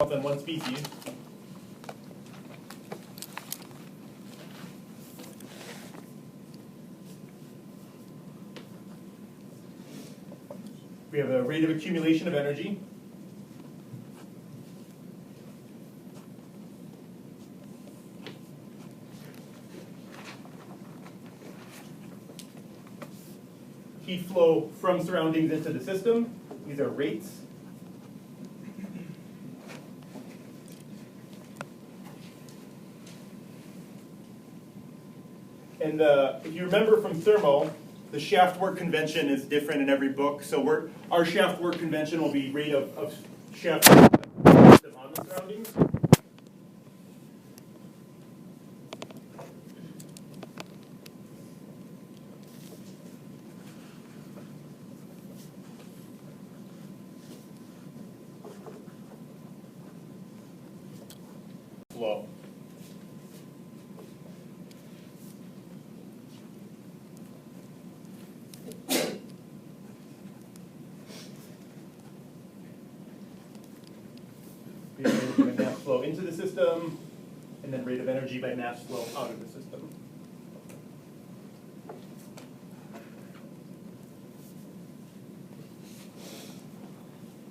than one species. We have a rate of accumulation of energy. Heat flow from surroundings into the system. These are rates. And if you remember from thermo, the shaft work convention is different in every book. So our shaft work convention will be rate of shaft work on the surroundings. Flow. Rate of energy by mass flow into the system, and then rate of energy by mass flow out of the system.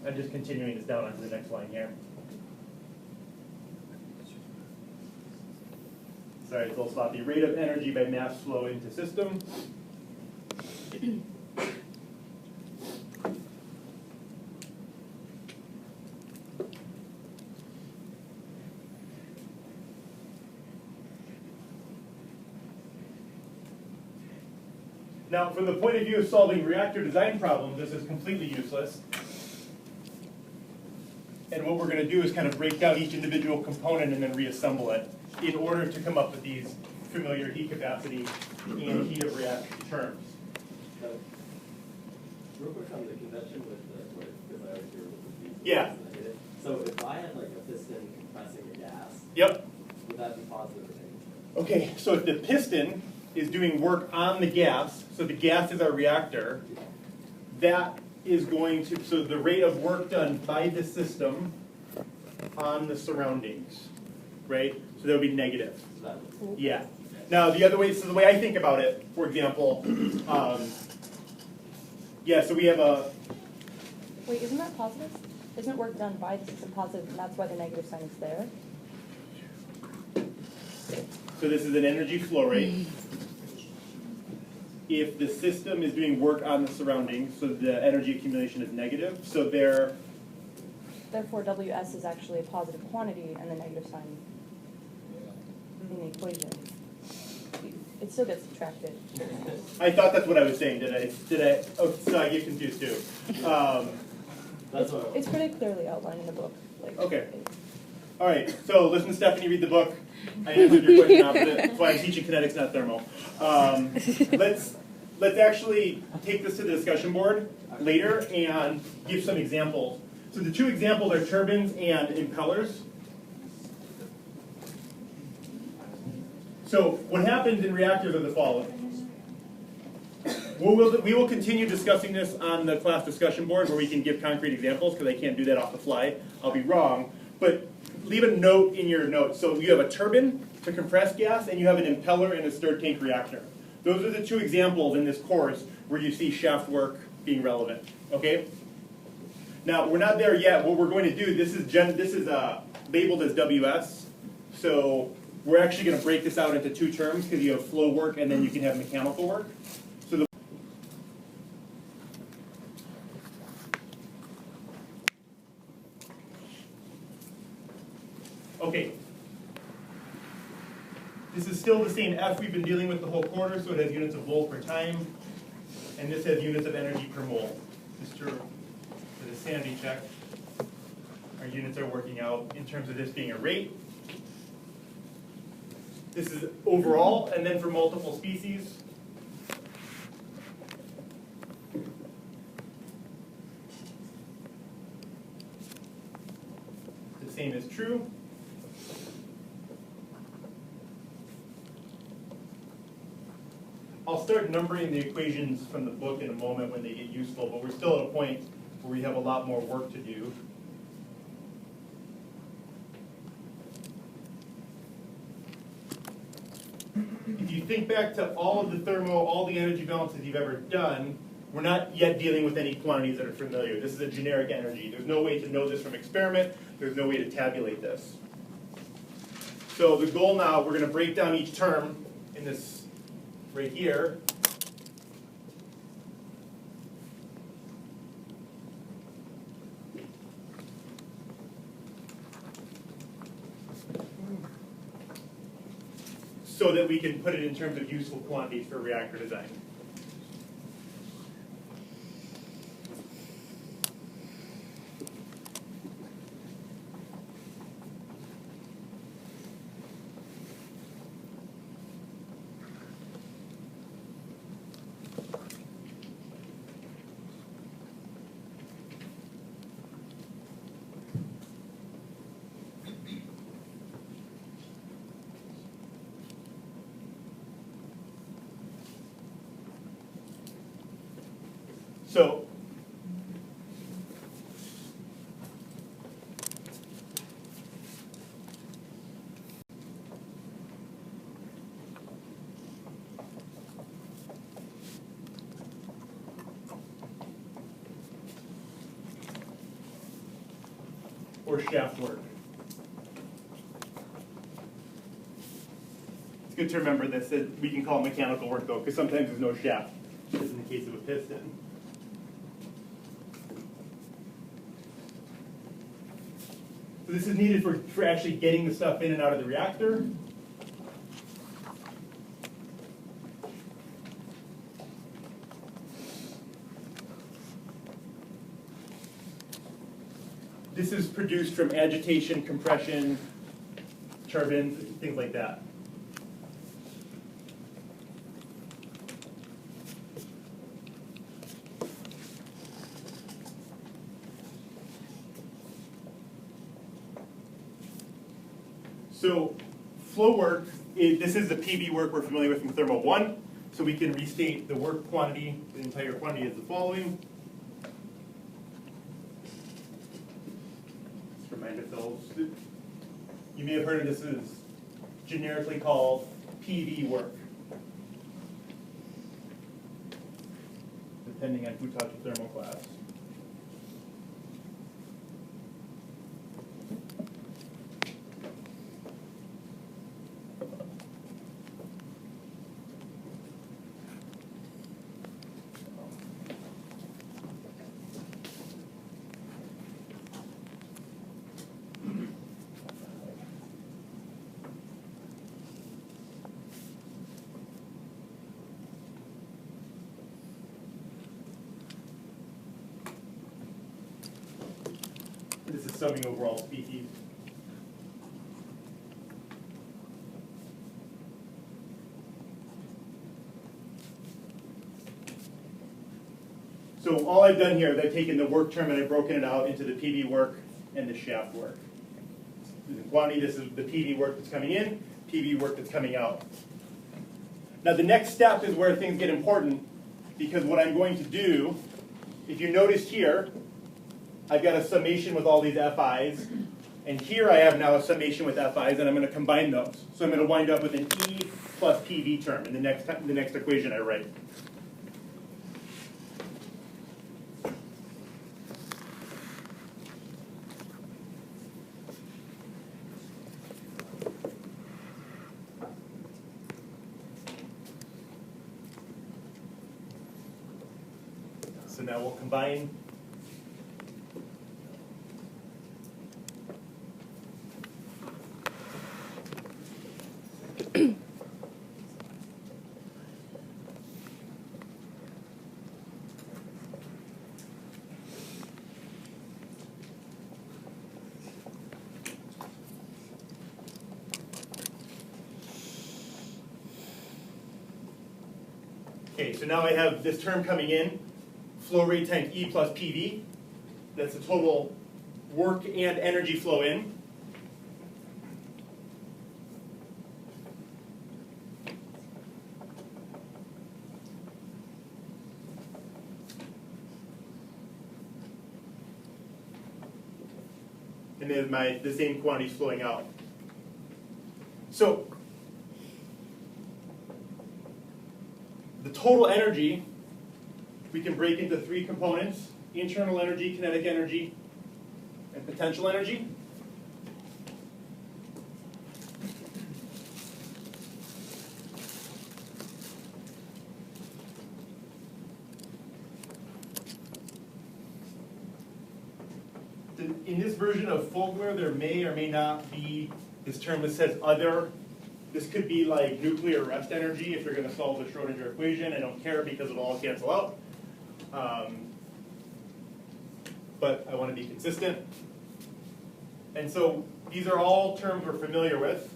I'm just continuing this down onto the next line here. Sorry, it's a little sloppy. Rate of energy by mass flow into system. Now, from the point of view of solving reactor design problems, this is completely useless. And what we're going to do is kind of break down each individual component and then reassemble it in order to come up with these familiar heat capacity and heat of reaction terms. Real quick on the convention because I always hear with the people. Yeah. So if I had like a piston compressing a gas, Yep. would that be positive or negative? Okay, so if the piston is doing work on the gas, so the gas is our reactor, that is going to, so the rate of work done by the system on the surroundings, right? So that would be negative. So that would, Yeah. Now the other way, so the way I think about it, for example, yeah, so we have a, Wait, isn't that positive? Isn't work done by the system positive, and that's why the negative sign is there? so this is an energy flow rate. If the system is doing work on the surroundings, so the energy accumulation is negative, so Therefore, WS is actually a positive quantity, and the negative sign in the equation. It still gets subtracted. I thought that's what I was saying. Did I? Oh, so I get confused too. that's what It's pretty clearly outlined in the book. Like, Okay. All right. So listen to Stephanie read the book. I answered your question opposite. That's why I'm teaching kinetics, not thermal. Let's actually take this to the discussion board later and give some examples. So the two examples are turbines and impellers. So what happens in reactors are the following. We will continue discussing this on the class discussion board where we can give concrete examples because I can't do that off the fly. I'll be wrong. But leave a note in your notes. So you have a turbine to compress gas and you have an impeller and a stirred tank reactor. Those are the two examples in this course where you see shaft work being relevant. Okay? Now, we're not there yet. What we're going to do, this is labeled as WS. So we're actually going to break this out into two terms because you have flow work and then you can have mechanical work. So okay. This is still the same F we've been dealing with the whole quarter, so it has units of volt per time. And this has units of energy per mole. Just for the sanity check, our units are working out in terms of this being a rate. This is overall, and then for multiple species. The same is true. I'll start numbering the equations from the book in a moment when they get useful, but we're still at a point where we have a lot more work to do. if you think back to all of the all the energy balances you've ever done, we're not yet dealing with any quantities that are familiar. This is a generic energy. There's no way to know this from experiment. There's no way to tabulate this. So the goal now, we're going to break down each term in this right here. So that we can put it in terms of useful quantities for reactor design. So, or shaft work. It's good to remember this, that we can call it mechanical work though, because sometimes there's no shaft, as in the case of a piston. So this is needed for actually getting the stuff in and out of the reactor. This is produced from agitation, compression, turbines, things like that. So flow work, this is the PV work we're familiar with from Thermo 1. So we can restate the work quantity, the entire quantity as the following. Just remind ourselves, you may have heard of this as generically called PV work, depending on who taught you thermal class. This is summing overall species. So all I've done here is I've taken the work term and I've broken it out into the PV work and the shaft work. The quantity, this is the PV work that's coming in, PV work that's coming out. Now the next step is where things get important, because what I'm going to do, if you notice here, I've got a summation with all these FIs, and here I have now a summation with FIs, and I'm going to combine those. So I'm going to wind up with an E plus PV term in the next equation I write. So now we'll combine. Okay, so now I have this term coming in, flow rate times E plus PV. That's the total work and energy flow in. And then the same quantities flowing out. So the total energy we can break into three components: internal energy, kinetic energy, and potential energy. In this version of Fogler, there may or may not be this term that says other. This could be like nuclear rest energy if you're going to solve the Schrodinger equation. I don't care because it'll all cancel out. But I want to be consistent. And so these are all terms we're familiar with.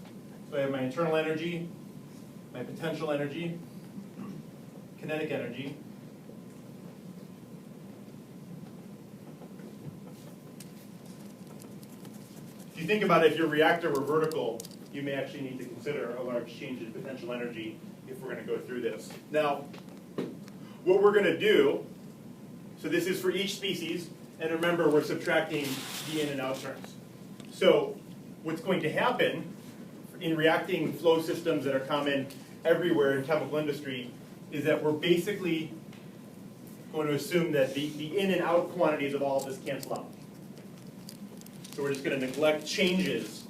So I have my internal energy, my potential energy, kinetic energy, if you think about it, if your reactor were vertical, you may actually need to consider a large change in potential energy if we're going to go through this. Now, what we're going to do, so this is for each species, and remember we're subtracting the in and out terms. So what's going to happen in reacting flow systems that are common everywhere in chemical industry is that we're basically going to assume that the in and out quantities of all of this cancel out. So we're just going to neglect changes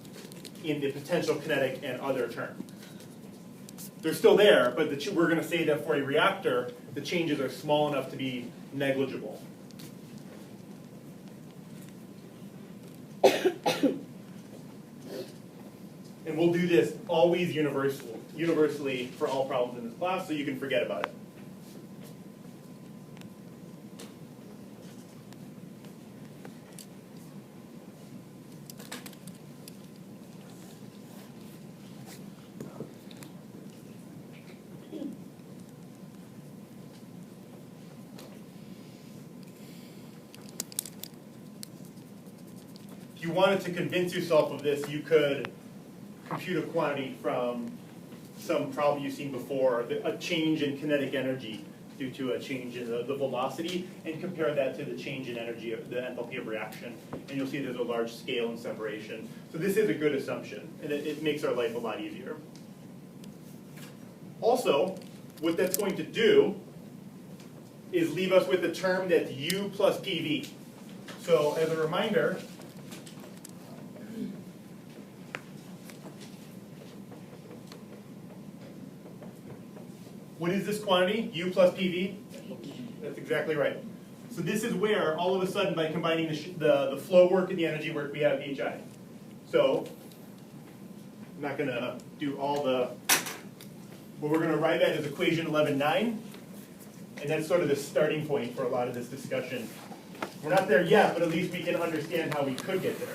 in the potential kinetic and other term. They're still there, but we're going to say that for a reactor, the changes are small enough to be negligible. And we'll do this always universally for all problems in this class, so you can forget about it. If you wanted to convince yourself of this, you could compute a quantity from some problem you've seen before, a change in kinetic energy due to a change in the velocity, and compare that to the change in energy, the enthalpy of reaction, and you'll see there's a large scale in separation. So this is a good assumption, and it makes our life a lot easier. Also, what that's going to do is leave us with a term that's U plus PV. So as a reminder, what is this quantity? U plus PV? That's exactly right. So this is where, all of a sudden, by combining the flow work and the energy work, we have HI. So I'm not going to do all the... What we're going to arrive at is equation 11.9. And that's sort of the starting point for a lot of this discussion. We're not there yet, but at least we can understand how we could get there.